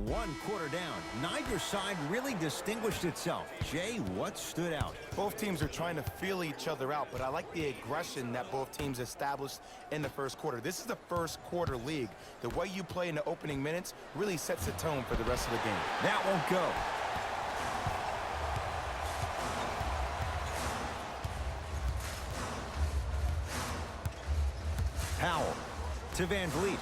One quarter down. Neither side really distinguished itself. Jay, what stood out? Both teams are trying to feel each other out, but I like the aggression that both teams established in the first quarter. This is the first quarter league. The way you play in the opening minutes really sets the tone for the rest of the game. That won't go. Powell to Van Vliet.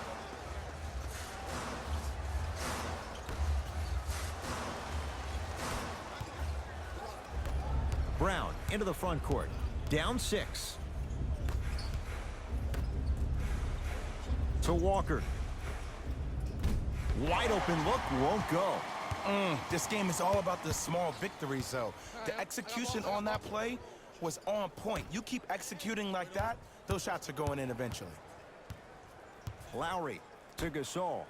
Brown into the front court. Down 6. To Walker. Wide open look, won't go. This game is all about the small victories, though. The execution on that play was on point. You keep executing like that, those shots are going in eventually. Lowry to Gasol.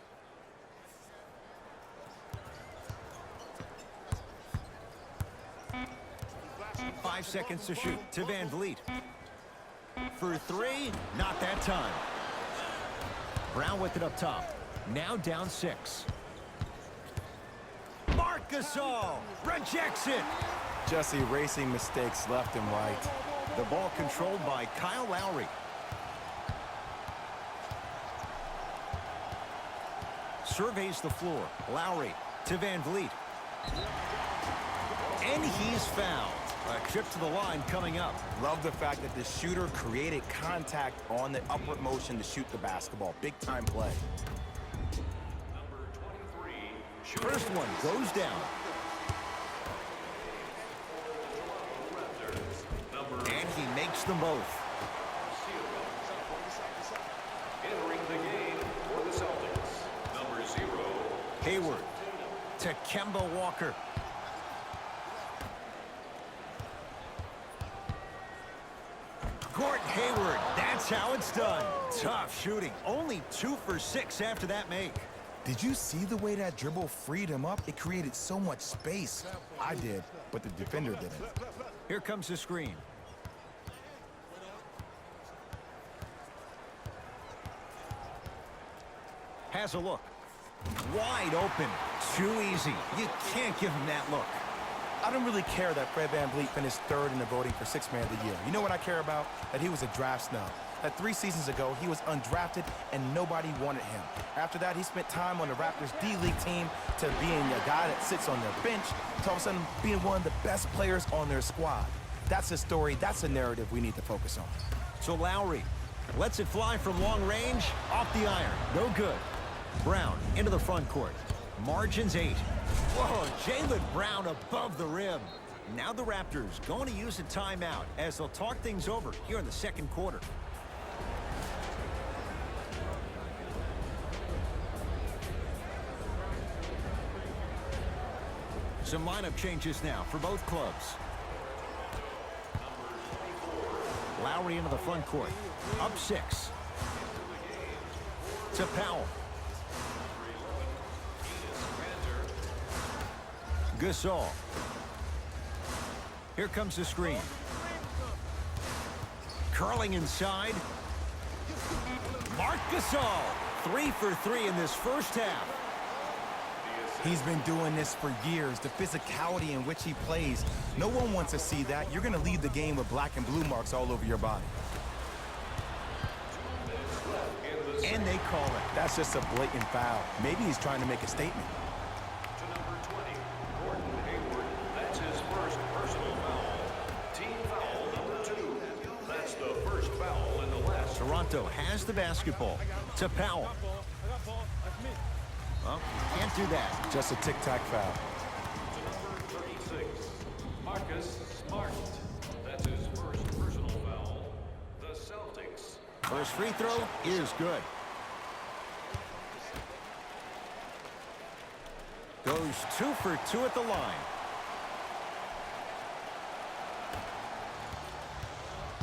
Five seconds to shoot to Van Vliet. For 3, not that time. Brown with it up top. Now down 6. Marc Gasol rejects it. Just erasing mistakes left and right. The ball controlled by Kyle Lowry. Surveys the floor. Lowry to Van Vliet. And he's fouled. A trip to the line coming up. Love the fact that the shooter created contact on the upward motion to shoot the basketball. Big time play. First one goes down. And he makes them both. Entering the game for the Celtics, number 0. Hayward to Kemba Walker. Gordon Hayward, that's how it's done. Tough shooting. Only 2 for 6 after that make. Did you see the way that dribble freed him up? It created so much space. I did, but the defender didn't. Here comes the screen. Has a look. Wide open. Too easy. You can't give him that look. I don't really care that Fred VanVleet finished 3rd in the voting for 6th man of the year. You know what I care about? That he was a draft snub. That 3 seasons ago, he was undrafted and nobody wanted him. After that, he spent time on the Raptors D-League team to being a guy that sits on their bench to all of a sudden being one of the best players on their squad. That's a story, that's a narrative we need to focus on. So Lowry lets it fly from long range, off the iron. No good. Brown into the front court. Margins 8. Whoa, Jaylen Brown above the rim. Now the Raptors going to use a timeout as they'll talk things over here in the second quarter. Some lineup changes now for both clubs. Lowry into the front court. Up 6. To Powell. Gasol. Here comes the screen. Curling inside. Marc Gasol. 3 for 3 in this first half. He's been doing this for years. The physicality in which he plays. No one wants to see that. You're going to leave the game with black and blue marks all over your body. And they call it. That's just a blatant foul. Maybe he's trying to make a statement. To number 20, Gordon Hayward. That's his first personal foul. Team foul number 2. That's the first foul in the last. Toronto has the basketball. To Powell. Well, can't do that. Just a tic-tac foul. To number 36, Marcus Smart. That's his first personal foul. The Celtics. First free throw is good. Goes 2 for 2 at the line.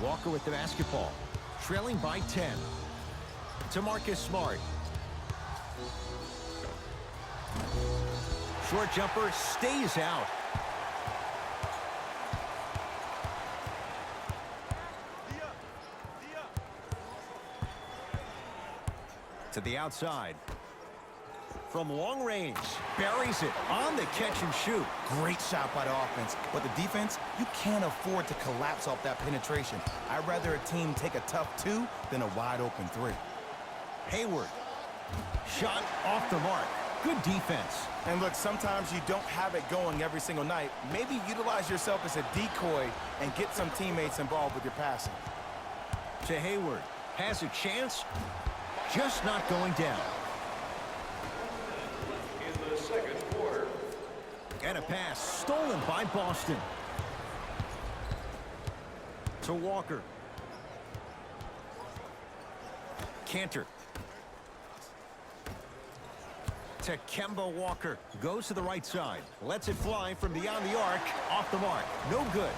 Walker with the basketball. Trailing by 10. To Marcus Smart. Short jumper stays out. To the outside. from long range. Buries it on the catch and shoot. Great shot by the offense, but the defense, you can't afford to collapse off that penetration. I'd rather a team take a tough 2 than a wide open 3. Hayward. Shot off the mark. Good defense. And look, sometimes you don't have it going every single night. Maybe utilize yourself as a decoy and get some teammates involved with your passing. To Hayward. Has a chance. Just not going down. In the second quarter. And a pass stolen by Boston. To Walker. Cantor. To Kemba Walker. Goes to the right side. Lets it fly from beyond the arc. Off the mark. No good.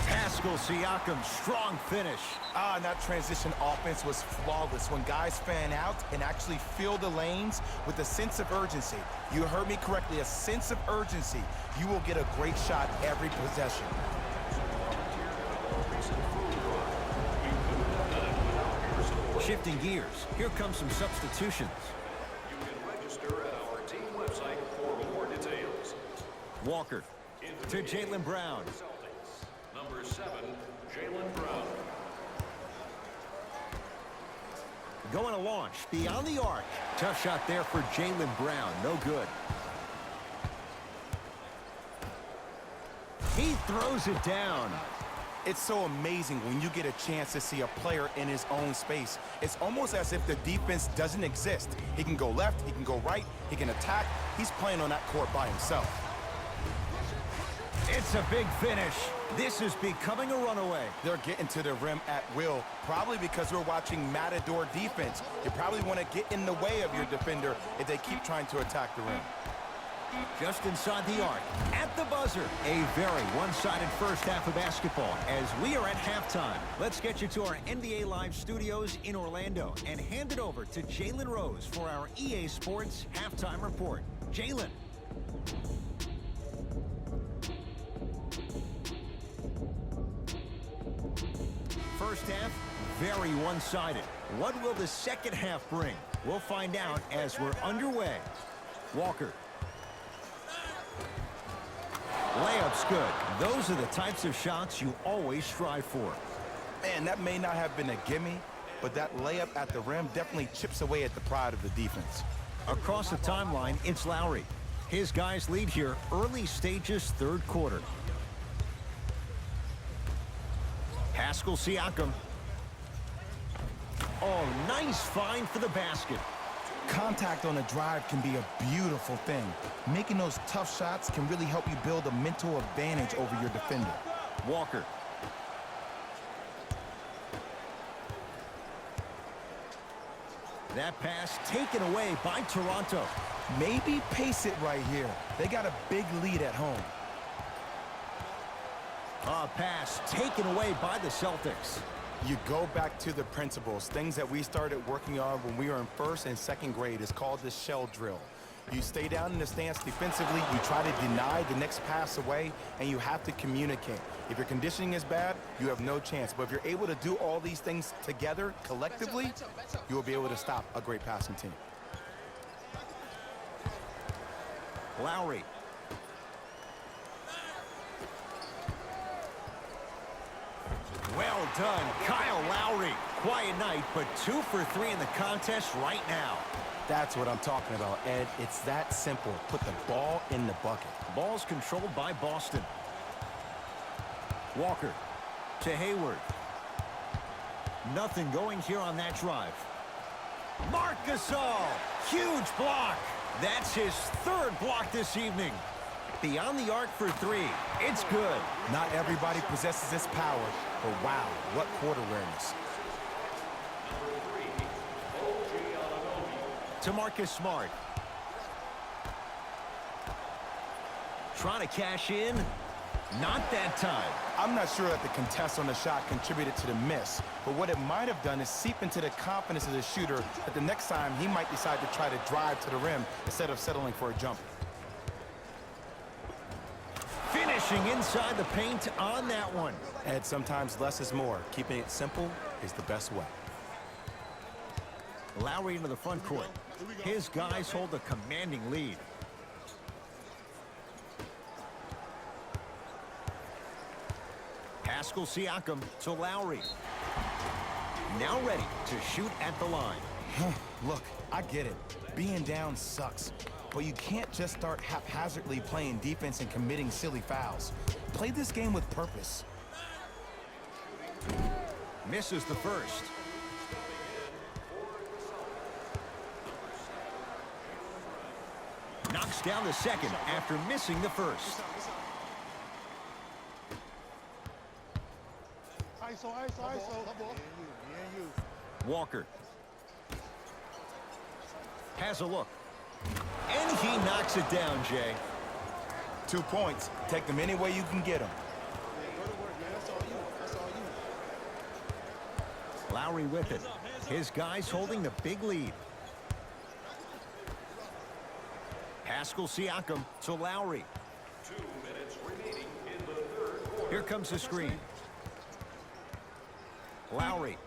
Pascal Siakam, strong finish. And that transition offense was flawless when guys fan out and actually fill the lanes with a sense of urgency. You heard me correctly, a sense of urgency. You will get a great shot every possession. Shifting gears, here come some substitutions. You can register at our team website for more details. Walker to Jaylen Brown. Celtics, number 7, Jaylen Brown. Going to launch beyond the arc. Tough shot there for Jaylen Brown. No good. He throws it down. It's so amazing when you get a chance to see a player in his own space. It's almost as if the defense doesn't exist. He can go left, he can go right, he can attack. He's playing on that court by himself. It's a big finish. This is becoming a runaway. They're getting to the rim at will, probably because we're watching Matador defense. You probably want to get in the way of your defender if they keep trying to attack the rim. Just inside the arc, at the buzzer. A very one-sided first half of basketball as we are at halftime. Let's get you to our NBA Live studios in Orlando and hand it over to Jalen Rose for our EA Sports halftime report. Jalen. First half, very one-sided. What will the second half bring? We'll find out as we're underway. Walker. Layup's good. Those are the types of shots you always strive for. Man, that may not have been a gimme, but that layup at the rim definitely chips away at the pride of the defense. Across the timeline, it's Lowry. His guys lead here early stages, third quarter. Pascal Siakam. Oh, nice find for the basket. Contact on a drive can be a beautiful thing. Making those tough shots can really help you build a mental advantage over your defender. Walker. That pass taken away by Toronto. Maybe pace it right here. They got a big lead at home. A pass taken away by the Celtics. You go back to the principles, things that we started working on when we were in first and second grade. It's called the shell drill. You stay down in the stance defensively, you try to deny the next pass away, and you have to communicate. If your conditioning is bad, you have no chance. But if you're able to do all these things together, collectively, you will be able to stop a great passing team. Lowry. Well done, Kyle Lowry. Quiet night, but 2 for 3 in the contest right now. That's what I'm talking about, Ed. It's that simple. Put the ball in the bucket. Ball's controlled by Boston. Walker to Hayward. Nothing going here on that drive. Marc Gasol, huge block. That's his third block this evening. Beyond the arc for 3. It's good. Not everybody possesses this power, but wow, what court awareness. To Marcus Smart. Trying to cash in. Not that time. I'm not sure that the contest on the shot contributed to the miss, but what it might have done is seep into the confidence of the shooter that the next time he might decide to try to drive to the rim instead of settling for a jumper. Finishing inside the paint on that one. Ed, sometimes less is more. Keeping it simple is the best way. Lowry into the front court. His guys hold a commanding lead. Pascal Siakam to Lowry. Now ready to shoot at the line. Look, I get it. Being down sucks. But you can't just start haphazardly playing defense and committing silly fouls. Play this game with purpose. Misses the first. Knocks down the second after missing the first. ISO. Walker has a look. And he knocks it down, Jay. 2 points. Take them any way you can get them. Lowry with it. His guys holding the big lead. Pascal Siakam to Lowry. 2 minutes remaining in the third quarter. Here comes the screen. Lowry.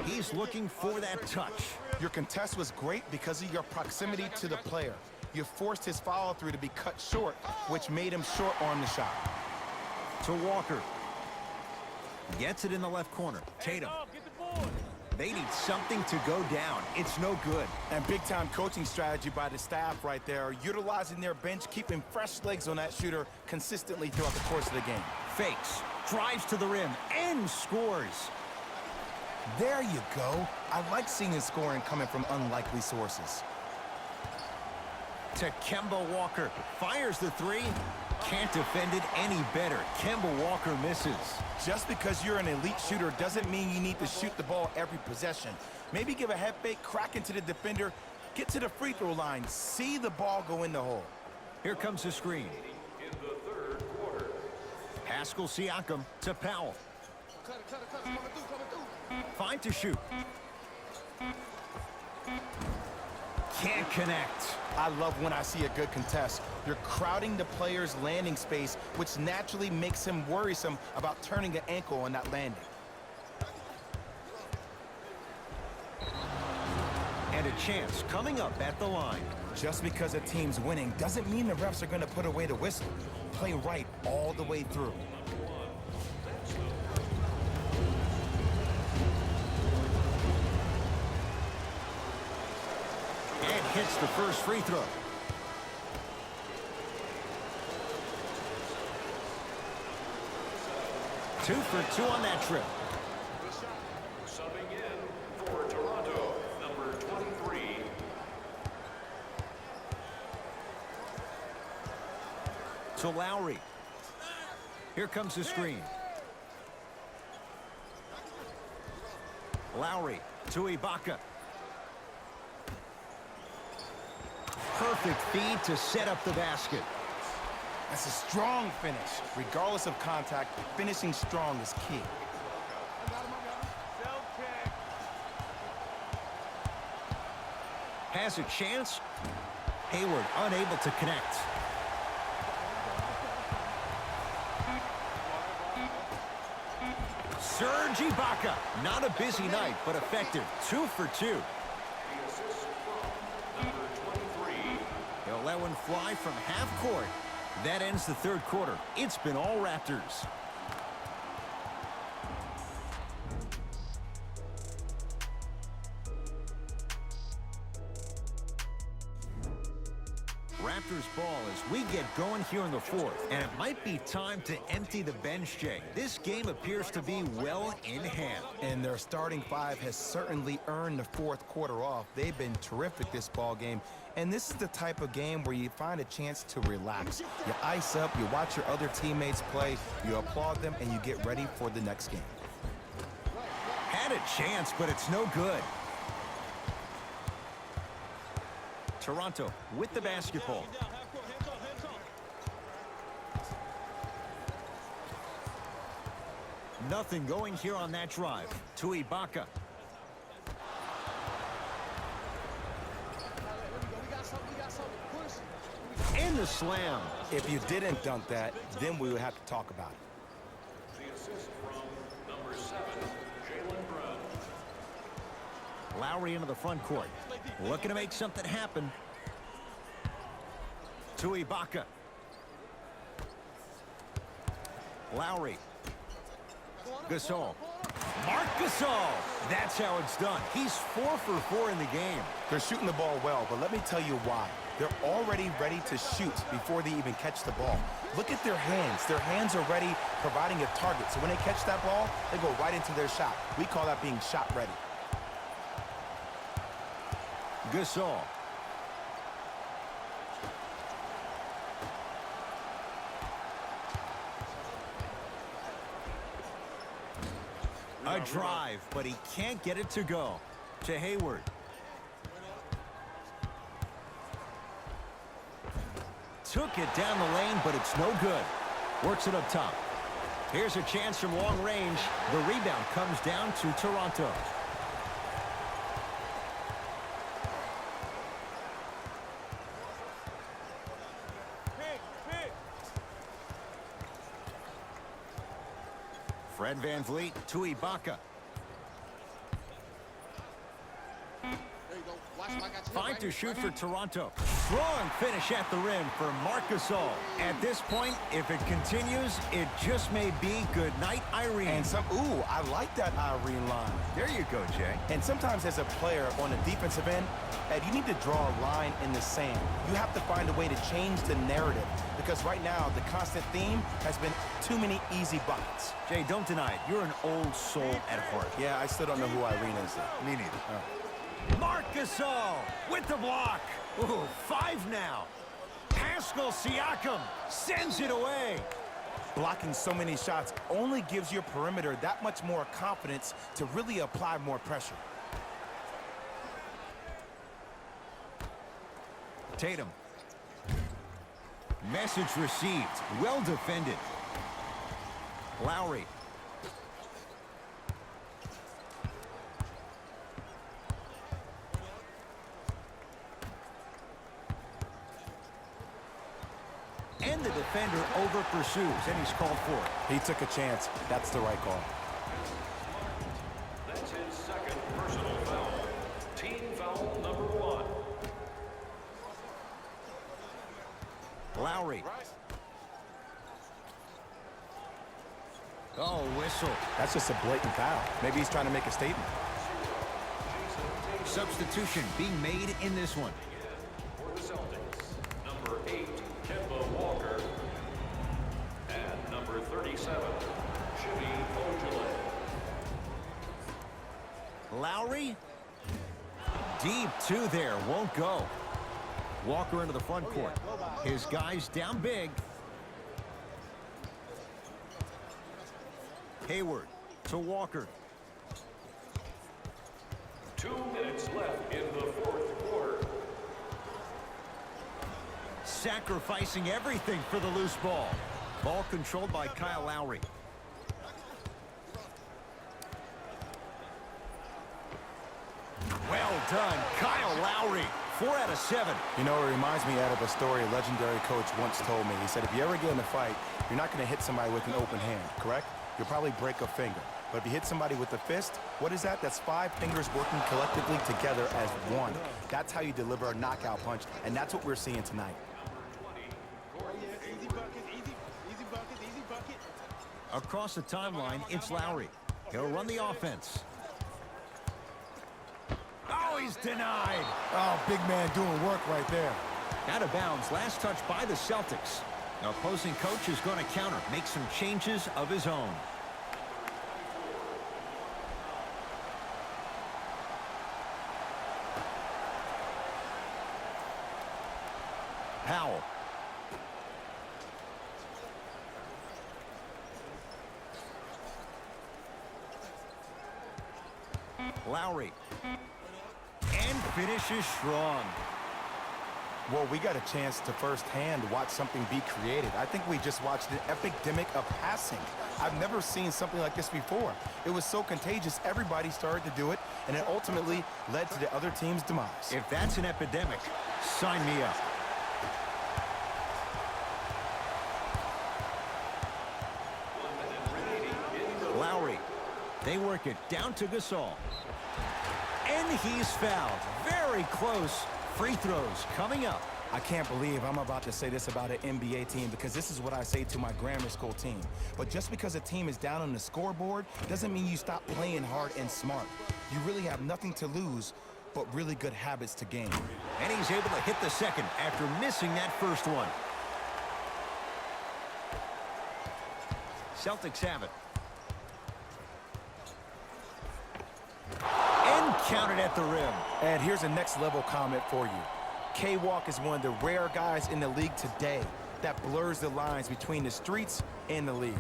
He's looking for that touch. Your contest was great because of your proximity to the player. You forced his follow-through to be cut short, which made him short-arm the shot. To Walker. Gets it in the left corner. Tatum. They need something to go down. It's no good. And big-time coaching strategy by the staff right there, utilizing their bench, keeping fresh legs on that shooter consistently throughout the course of the game. Fakes. Drives to the rim and scores. There you go. I like seeing his scoring coming from unlikely sources. To Kemba Walker. Fires the three. Can't defend it any better. Kemba Walker misses. Just because you're an elite shooter doesn't mean you need to shoot the ball every possession. Maybe give a head fake, crack into the defender, get to the free throw line, see the ball go in the hole. Here comes the screen. In the third quarter. Pascal Siakam to Powell. Fine to shoot. Can't connect. I love when I see a good contest. You're crowding the player's landing space, which naturally makes him worrisome about turning an ankle on that landing. And a chance coming up at the line. Just because a team's winning doesn't mean the refs are going to put away the whistle. Play right all the way through. And hits the first free throw. Two for two on that trip. Subbing in for Toronto, number 23. To Lowry. Here comes the screen. Lowry to Ibaka. Perfect feed to set up the basket. That's a strong finish. Regardless of contact, finishing strong is key. Has a chance. Hayward unable to connect. Serge Ibaka. Not a busy night, but effective. 2 for 2. The assist from number 23. He'll let one fly from half court. That ends the third quarter. It's been all Raptors. Raptors ball as we get going here in the fourth. And it might be time to empty the bench, Jay. This game appears to be well in hand. And their starting five has certainly earned the fourth quarter off. They've been terrific this ball game. And this is the type of game where you find a chance to relax. You ice up, you watch your other teammates play, you applaud them, and you get ready for the next game. Had a chance, but it's no good. Toronto with the basketball. Nothing going here on that drive. To Ibaka. And the slam. If you didn't dunk that, then we would have to talk about it. The assist from number 7, Jalen Brown. Lowry into the front court. Looking to make something happen. To Ibaka. Lowry. Gasol. Marc Gasol. That's how it's done. He's 4 for 4 in the game. They're shooting the ball well, but let me tell you why. They're already ready to shoot before they even catch the ball. Look at their hands. Their hands are ready, providing a target. So when they catch that ball, they go right into their shot. We call that being shot ready. Gasol. A drive, but he can't get it to go. To Hayward. Took it down the lane, but it's no good. Works it up top. Here's a chance from long range. The rebound comes down to Toronto. Fred VanVleet to Ibaka. Fine to shoot for Toronto. Strong finish at the rim for Marc Gasol. At this point, if it continues, it just may be good night, Irene. And ooh, I like that Irene line. There you go, Jay. And sometimes as a player on the defensive end, Ed, you need to draw a line in the sand. You have to find a way to change the narrative because right now the constant theme has been too many easy buckets. Jay, don't deny it. You're an old soul at heart. Yeah, I still don't know who Irene is. Me neither. Marc Gasol with the block. Ooh, 5 now. Pascal Siakam sends it away. Blocking so many shots only gives your perimeter that much more confidence to really apply more pressure. Tatum. Message received. Well defended. Lowry. And the defender over pursues, and he's called for it. He took a chance. That's the right call. That's his second personal foul. Team foul number 1. Lowry. Oh, whistle. That's just a blatant foul. Maybe he's trying to make a statement. Substitution being made in this one. For the Celtics, number 8, Kemba Walker. And number 37, Jimmy Ojale. Lowry. Deep 2 there. Won't go. Walker into the front court. His guys down big. Hayward to Walker. 2 minutes left in the 4th quarter. Sacrificing everything for the loose ball. Ball controlled by Kyle Lowry. Well done, Kyle Lowry. 4 out of 7. You know, it reminds me out of a story a legendary coach once told me. He said, if you ever get in a fight, you're not going to hit somebody with an open hand, correct? You'll probably break a finger. But if you hit somebody with a fist, what is that? That's 5 fingers working collectively together as one. That's how you deliver a knockout punch, and that's what we're seeing tonight. Easy bucket, easy bucket, easy bucket. Across the timeline, it's Lowry. He'll run the offense. Oh, he's denied. Oh, big man doing work right there. Out of bounds, last touch by the Celtics. The opposing coach is going to counter, make some changes of his own. Powell. Lowry. And finishes strong. Well, we got a chance to firsthand watch something be created. I think we just watched an epidemic of passing. I've never seen something like this before. It was so contagious, everybody started to do it, and it ultimately led to the other team's demise. If that's an epidemic, sign me up. Lowry. They work it down to Gasol. And he's fouled. Very close. Free throws coming up. I can't believe I'm about to say this about an NBA team because this is what I say to my grammar school team. But just because a team is down on the scoreboard doesn't mean you stop playing hard and smart. You really have nothing to lose but really good habits to gain. And he's able to hit the second after missing that first one. Celtics have it. And counted at the rim. And here's a next level comment for you. K-Walk is one of the rare guys in the league today that blurs the lines between the streets and the league.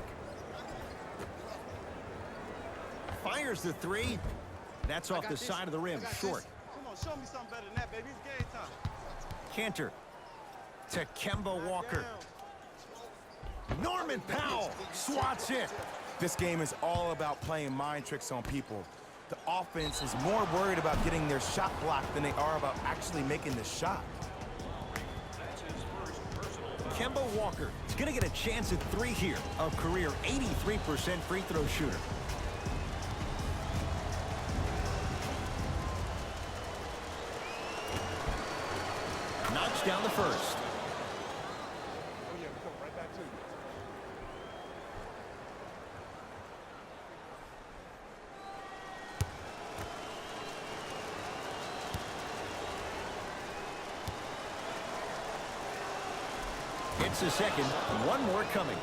Fires the three. That's off the side of the rim, short. Come on, show me something better than that, baby. It's game time. Cantor to Kemba Walker. Norman Powell swats it. This game is all about playing mind tricks on people. The offense is more worried about getting their shot blocked than they are about actually making the shot. That's his first personal foul. Kemba Walker is going to get a chance at three here. A career 83% free throw shooter. Knocks down the first. Oh, yeah, we come right back to you. It's the second. One more coming.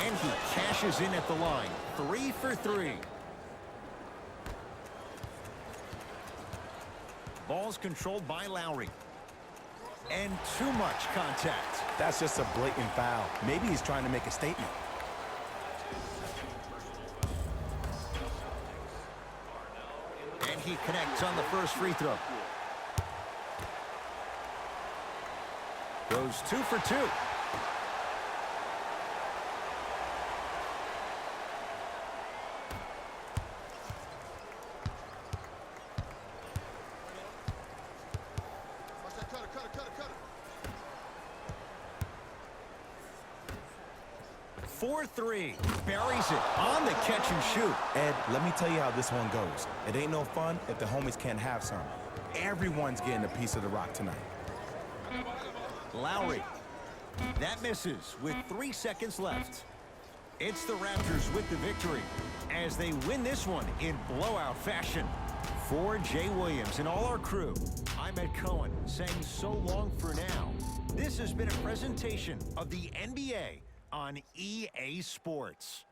And he cashes in at the line. 3 for 3. Ball's controlled by Lowry. And too much contact. That's just a blatant foul. Maybe he's trying to make a statement. And he connects on the first free throw. Goes 2 for 2. Watch that cutter. For 3. Buries it on the catch and shoot. Ed, let me tell you how this one goes. It ain't no fun if the homies can't have some. Everyone's getting a piece of the rock tonight. Lowry. That misses with 3 seconds left. It's the Raptors with the victory as they win this one in blowout fashion. For Jay Williams and all our crew, I'm Ed Cohen saying so long for now. This has been a presentation of the NBA on EA Sports.